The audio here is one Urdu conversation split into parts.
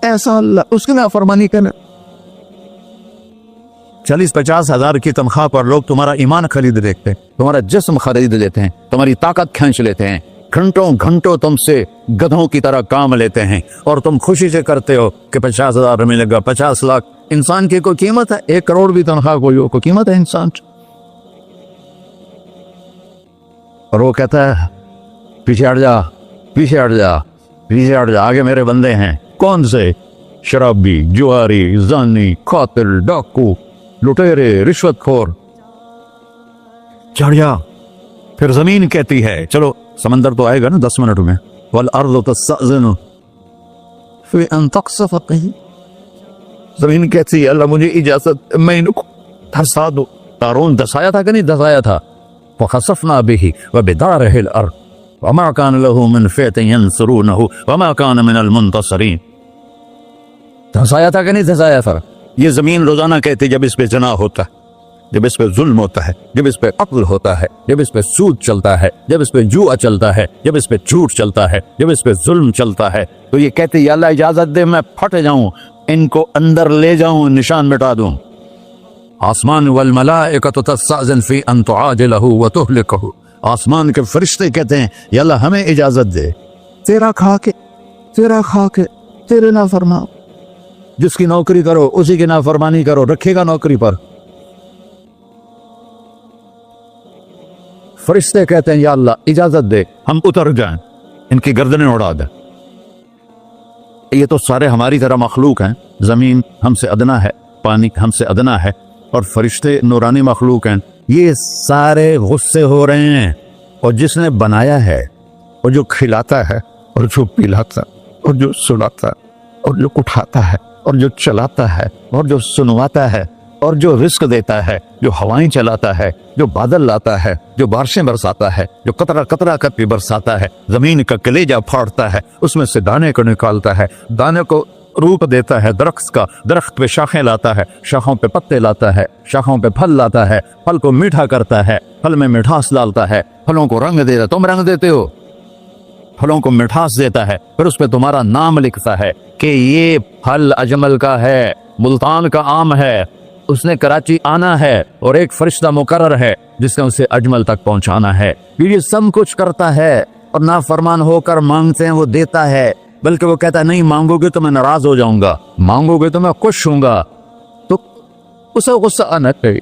ایسا اللہ اس کی نافرمانی کرنا. 40-50 ہزار کی تنخواہ پر لوگ تمہارا ایمان خرید لیتے ہیں, تمہارا جسم خرید لیتے ہیں, تمہاری طاقت کھینچ لیتے ہیں, گھنٹوں گھنٹوں تم سے گدھوں کی طرح کام لیتے ہیں, اور تم خوشی سے کرتے ہو کہ 50,000 ملے گا, 50 لاکھ. انسان کی کوئی قیمت ہے؟ 1 کروڑ بھی تنخواہ کوئی قیمت ہے انسان؟ اور وہ کہتا ہے پیچھے ہٹ جا, پیچھے ہٹ جا, پیچھے ہٹ جا, آگے میرے بندے ہیں. کون سے؟ شرابی, جواری, زانی, قاتل, ڈاکو, لٹیرے, رشوت خور. چڑھ جا. پھر زمین کہتی ہے چلو, سمندر تو آئے گا نا 10 منٹ میں. والارض تستأذن فی ان تقصف قیل. زمین کہتی ہے اللہ مجھے اجازت, میں ان کو دھسا دو. قارون دھسایا تھا کہ نہیں دھسایا تھا؟ فخسفنا به وبداره الارض وما كان له من فئة ينصرونه وما كان من المنتصرين. دھسایا تھا کہ نہیں دھسایا تھا؟ یہ زمین روزانہ کہتی جب اس پہ زنا ہوتا ہے, جب اس پہ ظلم ہوتا ہے, جب اس پہ قتل ہوتا ہے, جب اس پہ سود چلتا ہے, جب اس پہ جوا چلتا ہے, جب اس پہ جھوٹ چلتا ہے, جب اس پہ ظلم چلتا ہے, تو یہ کہتے یا اللہ اجازت دے میں پھٹ جاؤں, ان کو اندر لے جاؤں, نشان مٹا دوں. آسمان والملائکۃ تستأذن فی ان تعاجلہ وتہلکہ. آسمان کے فرشتے کہتے ہیں یا اللہ ہمیں اجازت دے, تیرا کھا کے تیرے نافرمان. جس کی نوکری کرو اسی کی نافرمانی کرو, رکھے گا نوکری پر. فرشتے کہتے ہیں یا اللہ اجازت دے ہم اتر جائیں, ان کی گردنیں اڑا دیں. یہ تو سارے ہماری طرح مخلوق ہیں. زمین ہم سے ادنا ہے, پانی ہم سے ادنا ہے, اور فرشتے نورانی مخلوق ہیں. یہ سارے غصے ہو رہے ہیں, اور جس نے بنایا ہے, اور جو کھلاتا ہے, اور جو پلاتا, اور جو سلاتا, اور جو اٹھاتا ہے, اور جو چلاتا ہے, اور جو سنواتا ہے, اور جو رزق دیتا ہے, جو ہوائیں چلاتا ہے, جو بادل لاتا ہے, جو بارشیں برساتا ہے, جو قطرہ قطرہ کر کے برساتا ہے, زمین کا کلیجہ پھاڑتا ہے, اس میں سے دانے کو نکالتا ہے, دانے کو روپ دیتا ہے درخت کا, درخت پہ شاخیں لاتا ہے, شاخوں پہ پتے لاتا ہے, شاخوں پہ پھل لاتا ہے, پھل کو میٹھا کرتا ہے, پھل میں مٹھاس ڈالتا ہے, پھلوں کو رنگ دیتا ہے. تم رنگ دیتے ہو, پھلوں کو مٹھاس دیتا ہے, پھر اس پہ تمہارا نام لکھتا ہے کہ یہ پھل اجمل کا ہے, ملتان کا آم ہے, اس نے کراچی آنا ہے, اور ایک فرشتہ مقرر ہے جس نے اسے اجمل تک پہنچانا ہے. یہ سب کچھ کرتا ہے, اور نافرمان ہو کر مانگتے ہیں وہ دیتا ہے, بلکہ وہ کہتا ہے نہیں مانگو گے تو میں ناراض ہو جاؤں گا, مانگو گے تو میں خوش ہوں گا. تو اسے غصہ آنا چاہیے,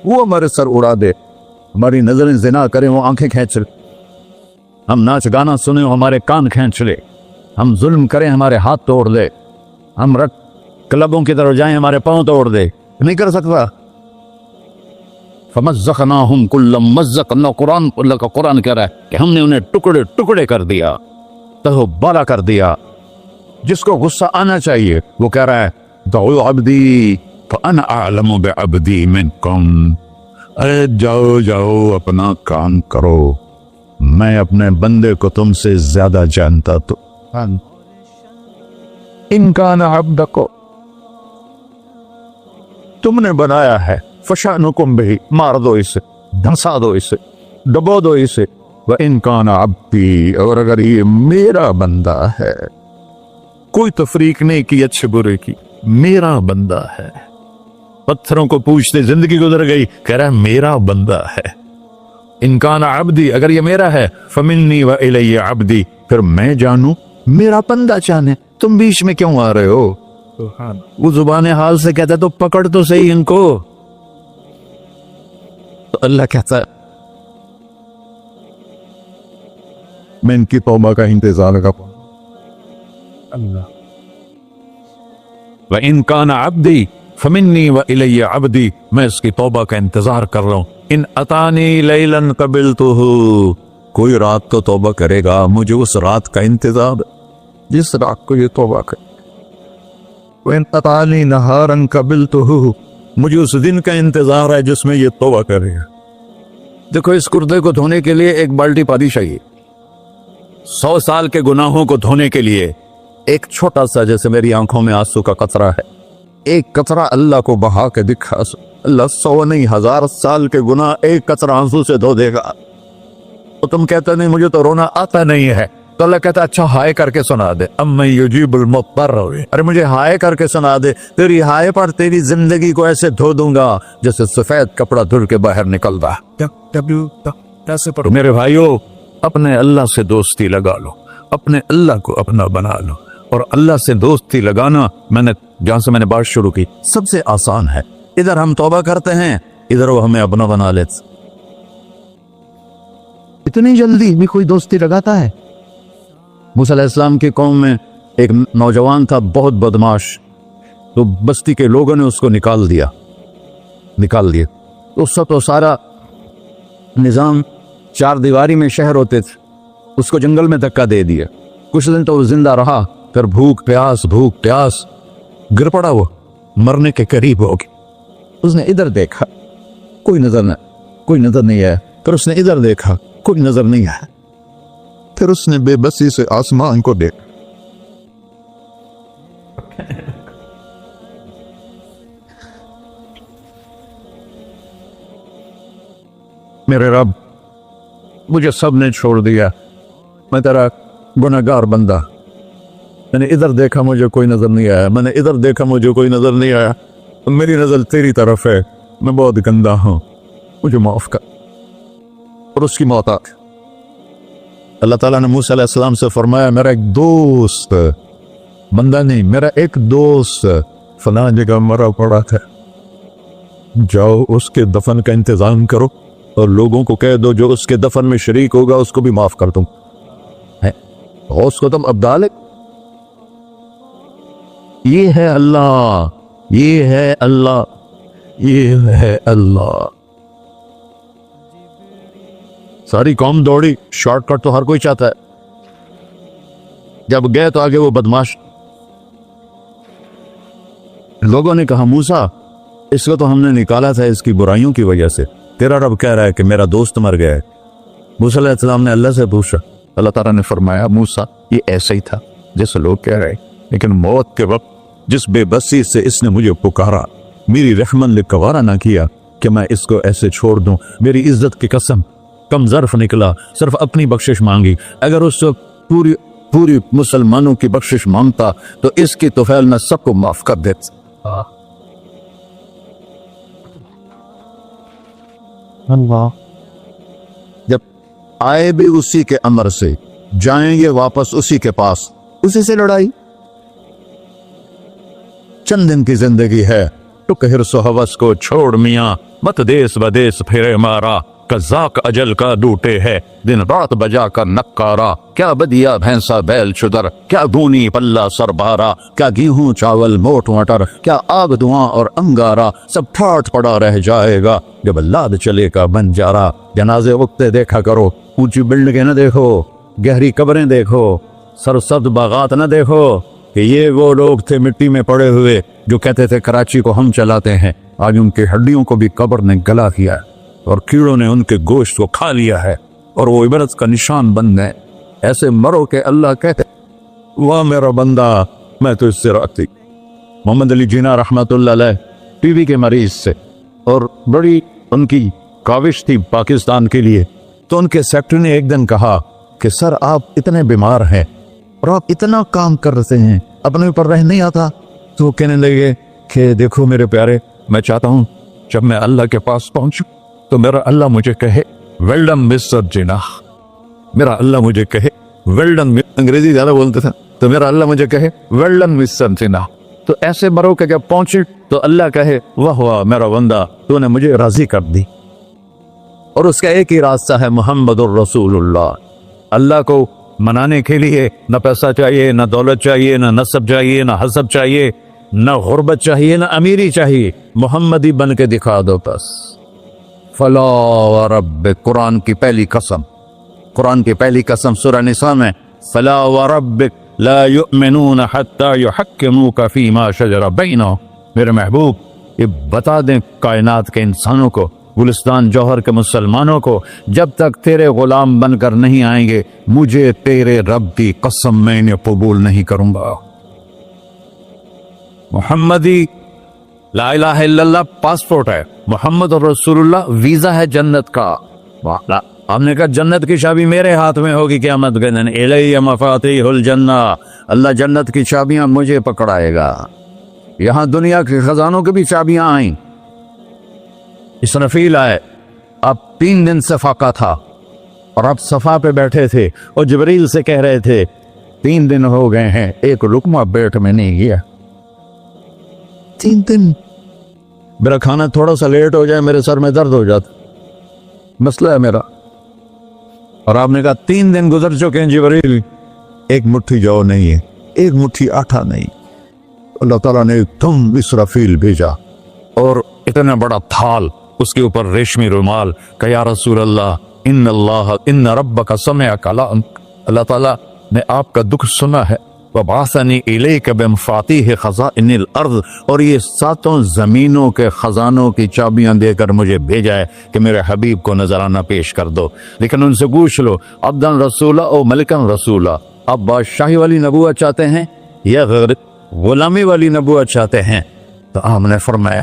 وہ ہمارے سر اڑا دے, ہماری نظریں زنا کریں وہ آنکھیں کھینچ لے, ہم ناچ گانا سنیں ہمارے کان کھینچ لے, ہم ظلم کریں ہمارے ہاتھ توڑ دے, ہم کلبوں کی طرف جائیں ہمارے پاؤں توڑ دے. نہیں کر سکتا. فمزقناہم کل ممزق. قرآن کہہ رہا ہے کہ ہم نے انہیں ٹکڑے ٹکڑے کر دیا, تہو بالا کر دیا. جس کو غصہ آنا چاہیے وہ کہہ رہا ہے دعو عبدی فانا اعلم بعبدی منکم. ارے جاؤ جاؤ اپنا کام کرو, میں اپنے بندے کو تم سے زیادہ جانتا. تو ان کان عبدکو, تم نے بنایا ہے, فشانکم بہی, مار دو اسے, دھنسا دو اسے, ڈبو دو اسے. وَإِن كَانَ عَبْدِي, اور اگر یہ میرا بندہ ہے, کوئی تفریق نہیں کی اچھے برے کی, میرا بندہ ہے. پتھروں کو پوچھتے زندگی گزر گئی, کہہ رہا ہے میرا بندہ ہے. إِن كَانَ عَبْدِي, اگر یہ میرا ہے, فَمِنِّي وَإِلَيَّ عَبْدِي, پھر میں جانوں میرا بندہ چاہنے, تم بیچ میں کیوں آ رہے ہو؟ وہ زبان حال سے کہتا ہے تو پکڑ تو صحیح ان کو. تو اللہ کہتا ہے میں ان کی توبہ کا انتظار کرتا ہوں. وَإِن كَانَ عَبْدِي فَمِنِّي وَإِلَيَّ عَبْدِي, میں اس کی توبہ کا انتظار کر رہا ہوں. ان اتانی لیلاً قبلتہ, کوئی رات کو توبہ کرے گا, مجھے اس رات کا انتظار جس رات کو یہ توبہ کرے. وَإِن اتانی نہاراً قبلتہ, مجھے اس دن کا انتظار ہے جس میں یہ توبہ کرے گا. دیکھو اس کردے کو دھونے کے لیے ایک بالٹی پانی چاہیے. 100 سال کے گناہوں کو دھونے کے لیے ایک چھوٹا سا, جیسے میری آنکھوں میں آنسو کا قطرہ ہے, ایک قطرہ اللہ کو بہا کے دکھا, اللہ 100 نہیں 1000 سال کے گناہ ایک قطرہ آنسو سے دھو دے گا. تو تم کہتے نہیں مجھے تو رونا آتا نہیں ہے, تو اللہ کہتا اچھا ہائے کر کے سنا دے، اما یجیب المضطر، ارے مجھے ہائے کر کے سنا دے، تیری ہائے پر تیری زندگی کو ایسے دھو دوں گا جیسے سفید کپڑا دھل کے باہر نکل رہا۔ میرے بھائیو، اپنے اللہ سے دوستی لگا لو، اپنے اللہ کو اپنا بنا لو، اور اللہ سے دوستی لگانا جہاں سے میں نے بات شروع کی سب سے آسان ہے۔ ادھر ہم توبہ کرتے ہیں، ادھر وہ ہمیں اپنا بنا لیتے۔ اتنی جلدی بھی کوئی دوستی لگاتا ہے؟ موسیٰ علیہ السلام کی قوم میں ایک نوجوان تھا بہت بدماش، تو بستی کے لوگوں نے اس کو نکال دیا۔ تو سارا نظام چار دیواری میں شہر ہوتے تھے، اس کو جنگل میں دھکا دے دیا۔ کچھ دن تو وہ زندہ رہا، پھر بھوک پیاس گر پڑا، وہ مرنے کے قریب ہو گیا۔ اس نے ادھر دیکھا، کوئی نظر نہیں آیا، پھر اس نے ادھر دیکھا، کوئی نظر نہیں آیا، پھر اس نے بے بسی سے آسمان کو دیکھا۔ میرے رب، مجھے سب نے چھوڑ دیا، میں تیرا گنہگار بندہ، میں نے ادھر دیکھا مجھے کوئی نظر نہیں آیا، میں نے ادھر دیکھا مجھے کوئی نظر نہیں آیا، میری نظر تیری طرف ہے، میں بہت گندا ہوں، مجھے معاف کر۔ اور اس کی موت آ گئی۔ اللہ تعالیٰ نے موسیٰ علیہ السلام سے فرمایا، میرا ایک دوست، بندہ نہیں، میرا ایک دوست فلاں جگہ مرا پڑا تھا، جاؤ اس کے دفن کا انتظام کرو اور لوگوں کو کہہ دو جو اس کے دفن میں شریک ہوگا اس کو بھی معاف کر دوں۔ غوث کو تم ابدال ہے۔ یہ ہے اللہ، یہ ہے اللہ، یہ ہے اللہ۔ ساری قوم دوڑی، شارٹ کٹ تو ہر کوئی چاہتا ہے۔ جب گئے تو آگے وہ بدماش، لوگوں نے کہا موسیٰ اس کو تو ہم نے نکالا تھا اس کی برائیوں کی وجہ سے، تیرا رب کہہ رہا ہے کہ میرا دوست مر گیا ہے۔ موسیٰ علیہ السلام نے اللہ سے پوچھا، اللہ تعالیٰ نے فرمایا موسیٰ یہ ایسا ہی تھا جیسے لوگ کہہ رہے، لیکن موت کے وقت جس بے بسی سے اس نے مجھے پکارا، میری رحمت نے گوارا نہ کیا کہ میں اس کو ایسے چھوڑ دوں، میری عزت کی قسم، کم ظرف نکلا، صرف اپنی بخشش مانگی۔ اگر اس کو پوری مسلمانوں کی بخشش مانگتا تو اس کی طفیل نہ سب کو معاف کر دیتا۔ اللہ جب آئے بھی اسی کے امر سے، جائیں گے واپس اسی کے پاس، اسی سے لڑائی۔ چند دن کی زندگی ہے، ٹک ہرس و ہوس کو چھوڑ میاں، مت دیس بدیس پھرے مارا، قزاق اجل کا ڈوٹے ہے، دن رات بجا کر نکارا، کیا بدیا بھینسا بیل چدر، کیا گونی پلہ سر بارا، کیا گیہوں چاول موٹ مٹر، کیا آگ دھواں اور انگارا، سب ٹھاٹ پڑا رہ جائے گا جب لاد چلے کا بنجارا۔ جنازے اگتے دیکھا کرو، اونچی بلڈنگیں نہ دیکھو، گہری قبریں دیکھو، سرسبز باغات نہ دیکھو کہ یہ وہ لوگ تھے مٹی میں پڑے ہوئے جو کہتے تھے کراچی کو ہم چلاتے ہیں، آج ان کی ہڈیوں کو بھی قبر نے گلا کیا ہے اور کیڑوں نے ان کے گوشت کو کھا لیا ہے اور وہ عبرت کا نشان بن گئے۔ ایسے مرو کہ اللہ کہتے واہ میرا بندہ میں تو اس سے راضی۔ محمد علی جناح رحمۃ اللہ علیہ ٹی وی کے مریض سے، اور بڑی ان کی کاوش تھی پاکستان کے لیے، تو ان کے سیکٹری نے ایک دن کہا کہ سر آپ اتنے بیمار ہیں اور آپ اتنا کام کر رہے ہیں، اپنے اوپر رہ نہیں آتا؟ تو وہ کہنے لگے کہ دیکھو میرے پیارے، میں چاہتا ہوں جب میں اللہ کے پاس پہنچوں تو میرا اللہ مجھے کہے ویل ڈن مسٹر جناح، میرا اللہ مجھے کہے ویل ڈن، انگریزی زیادہ بولتے تھے، تو میرا اللہ مجھے کہے ویل ڈن مسٹر جناح۔ تو ایسے مرو کہ جب پہنچے تو اللہ کہے واہ واہ میرا بندہ تو نے مجھے راضی کر دی۔ اور اس کا ایک ہی راستہ ہے محمد الرسول اللہ۔ اللہ کو منانے کے لیے نہ پیسہ چاہیے، نہ دولت چاہیے، نہ نسب چاہیے، نہ حسب چاہیے، نہ غربت چاہیے، نہ امیری چاہیے، محمدی بن کے دکھا دو بس۔ فلا وربک، قرآن کی پہلی قسم سورہ نساء میں، فلا وربک لا یؤمنون حتی یحکموک فیما شجر بینہم۔ میرے محبوب یہ بتا دیں کائنات کے انسانوں کو، گلستان جوہر کے مسلمانوں کو، جب تک تیرے غلام بن کر نہیں آئیں گے مجھے تیرے رب کی قسم میں انہیں قبول نہیں کروں گا۔ محمدی لا الہ الا اللہ پاسپورٹ ہے، محمد رسول اللہ ویزا ہے جنت کا۔ ہم نے کہا جنت کی چابی میرے ہاتھ میں ہوگی قیامت کے دن، الی مفاتیح الجنہ، اللہ جنت کی چابیاں مجھے پکڑائے گا۔ یہاں دنیا کے خزانوں کی بھی چابیاں آئیں۔ اسرافیل آئے، اب 3 دن سے فاقہ تھا اور اب صفا پہ بیٹھے تھے اور جبریل سے کہہ رہے تھے 3 دن ہو گئے ہیں، ایک لقمہ پیٹ میں نہیں گیا۔ 3 دن میرا کھانا تھوڑا سا لیٹ ہو جائے میرے سر میں درد ہو جاتا، مسئلہ ہے میرا۔ اور آپ نے کہا 3 دن گزر چکے ہیں جبریل، ایک مٹھی جو نہیں ہے، ایک مٹھی آٹا نہیں۔ اللہ تعالیٰ نے تم اسرافیل بھیجا اور اتنا بڑا تھال، اس کے اوپر ریشمی رومال، کہ یا رسول اللہ ان ربک سمع کلام، اللہ تعالیٰ نے آپ کا دکھ سنا ہے، وبعثنی الیک بمفاتیح خزائن الارض، اور یہ 7 زمینوں کے خزانوں کی چابیاں دے کر مجھے بھیجا ہے کہ میرے حبیب کو نذرانہ پیش کر دو۔ لیکن ان سے پوچھ لو عبدن رسولہ او ملکن رسولہ، آپ بادشاہی والی نبوت چاہتے ہیں یا غلامی والی نبوت چاہتے ہیں؟ تو آپ نے فرمایا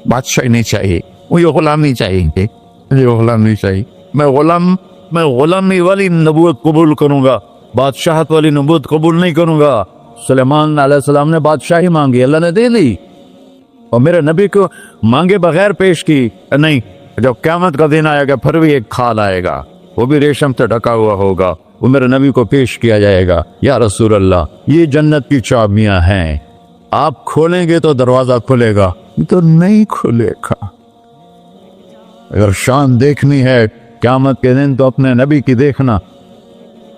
بادشاہی نہیں چاہیے، مجھے غلامی چاہیے، مجھے غلامی چاہیے، میں غلامی والی نبوت قبول کروں گا، بادشاہت والی نبوت قبول نہیں کروں گا۔ سلیمان علیہ السلام نے بادشاہی مانگی، اللہ نے دے دی، اور میرے نبی کو مانگے بغیر پیش کی نہیں۔ جب قیامت کا دن آئے گا پھر بھی ایک کھال آئے گا، وہ بھی ریشم سے ڈھکا ہوا ہوگا، وہ میرے نبی کو پیش کیا جائے گا، یا رسول اللہ یہ جنت کی چابیاں ہیں، آپ کھولیں گے تو دروازہ کھلے گا، تو نہیں کھلے گا۔ اگر شان دیکھنی ہے قیامت کے دن تو اپنے نبی کی دیکھنا۔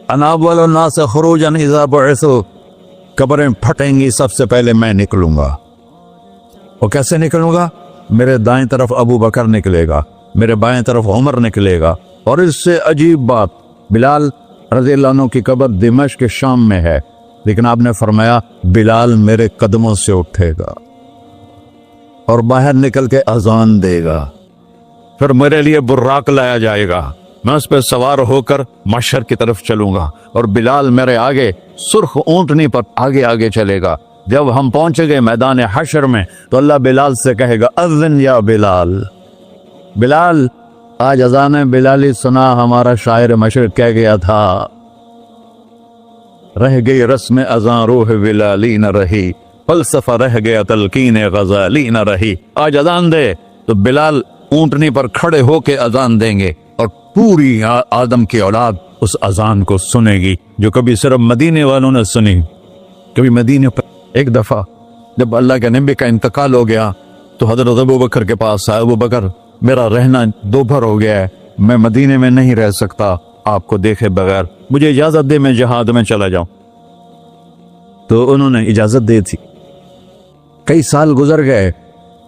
انا اول الناس خروجا اذا بعثوا، قبریں پھٹیں گی سب سے پہلے میں نکلوں گا۔ اور کیسے نکلوں گا؟ میرے دائیں طرف ابو بکر نکلے گا، میرے بائیں طرف عمر نکلے گا، اور اس سے عجیب بات، بلال رضی اللہ عنہ کی قبر دمشق کے شام میں ہے، لیکن آپ نے فرمایا بلال میرے قدموں سے اٹھے گا اور باہر نکل کے اذان دے گا، پھر میرے لیے براق لایا جائے گا، میں اس پہ سوار ہو کر محشر کی طرف چلوں گا، اور بلال میرے آگے سرخ اونٹنی پر آگے آگے چلے گا۔ جب ہم پہنچے گئے میدان حشر میں تو اللہ بلال سے کہے گا اذن یا بلال، بلال آج اذان بلالی سنا، ہمارا شاعر مشرق کہہ گیا تھا رہ گئی رسم اذان روح بلالی نہ رہی، فلسفہ رہ گیا تلقین غزالی نہ رہی۔ آج اذان دے تو بلال اونٹنی پر کھڑے ہو کے اذان دیں گے، اور پوری آدم کی اولاد اس اذان کو سنے گی جو کبھی صرف مدینے والوں نے سنی۔ کبھی مدینے پر ایک دفعہ جب اللہ کے نبی کا انتقال ہو گیا تو حضرت ابو بکر کے پاس آئے، ابو بکر میرا رہنا دوپہر ہو گیا ہے، میں مدینے میں نہیں رہ سکتا آپ کو دیکھے بغیر، مجھے اجازت دے میں جہاد میں چلا جاؤں۔ تو انہوں نے اجازت دی تھی۔ کئی سال گزر گئے،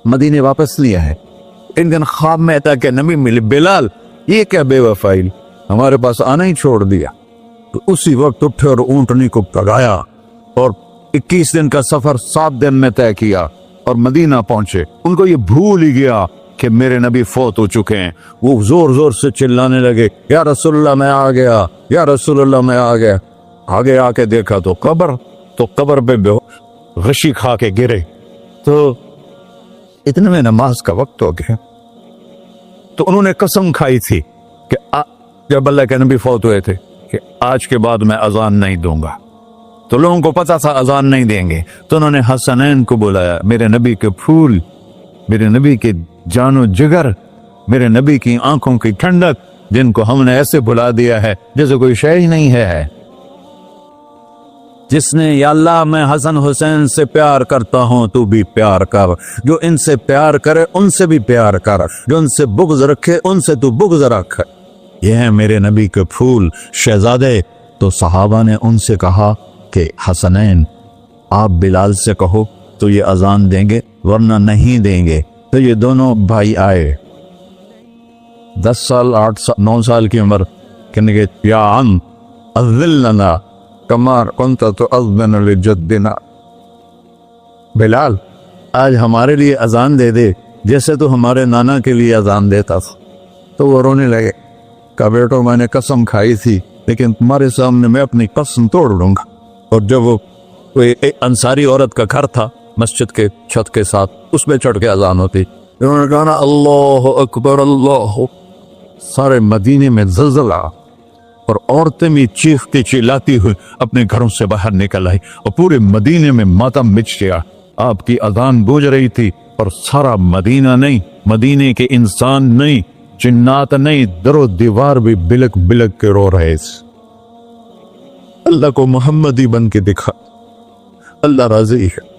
مدینے واپس لیا ہے، ایک دن خواب میں تھا کہ نبی ملے، بلال یہ کیا بے وفائی، ہمارے پاس آنا ہی چھوڑ دیا۔ تو اسی وقت اٹھے اور اونٹنی کو پگایا اور 21 دن کا سفر 7 دن میں طے کیا اور مدینہ پہنچے۔ ان کو یہ بھول ہی گیا کہ میرے نبی فوت ہو چکے ہیں، وہ زور زور سے چلانے لگے یا رسول اللہ میں آ گیا، یا رسول اللہ میں آ گیا۔ آگے آ کے دیکھا تو قبر پہ غشی کھا کے گرے۔ تو اتنے میں نماز کا وقت ہو گیا، تو انہوں نے قسم کھائی تھی کہ جب اللہ کے نبی فوت ہوئے تھے کہ آج کے بعد میں اذان نہیں دوں گا۔ تو لوگوں کو پتا تھا اذان نہیں دیں گے، تو انہوں نے حسنین کو بلایا، میرے نبی کے پھول، میرے نبی کے جان و جگر، میرے نبی کی آنکھوں کی ٹھنڈک، جن کو ہم نے ایسے بلا دیا ہے جیسے کوئی شے ہی نہیں ہے۔ جس نے یا اللہ میں حسن حسین سے پیار کرتا ہوں تو بھی پیار کر، جو ان سے پیار کرے ان سے بھی پیار کر، جو ان سے بغض رکھے ان سے تو بغض رکھ۔ یہ ہیں میرے نبی کے پھول شہزادے۔ تو صحابہ نے ان سے کہا کہ حسنین آپ بلال سے کہو تو یہ اذان دیں گے، ورنہ نہیں دیں گے۔ تو یہ دونوں بھائی آئے، 10 سال 8 سال 9 سال کی عمر، کہنے کہ یا عم اذن لنا کما کنت تؤذن لجدنا، بلال آج ہمارے لیے اذان دے دے جیسے تو ہمارے نانا کے لیے اذان دیتا تھا۔ تو وہ رونے لگے، کہا بیٹو میں نے قسم کھائی تھی لیکن تمہارے سامنے میں اپنی قسم توڑ لوں گا۔ اور جب وہ ایک انصاری عورت کا گھر تھا مسجد کے چھت کے ساتھ، اس میں چڑھ کے اذان ہوتی، انہوں نے کہا نا اللہ اکبر اللہ، سارے مدینے میں زلزلہ اور عورتیں بھی چیختے چلاتی ہوئی اپنے گھروں سے باہر نکل آئی اور پورے مدینے میں ماتم مچ گیا. آپ کی اذان گونج رہی تھی اور سارا مدینہ نہیں، مدینے کے انسان نہیں، جنات نہیں، در و دیوار بھی بلک بلک کے رو رہے تھے. اللہ کو محمدی بن کے دکھا، اللہ راضی ہے.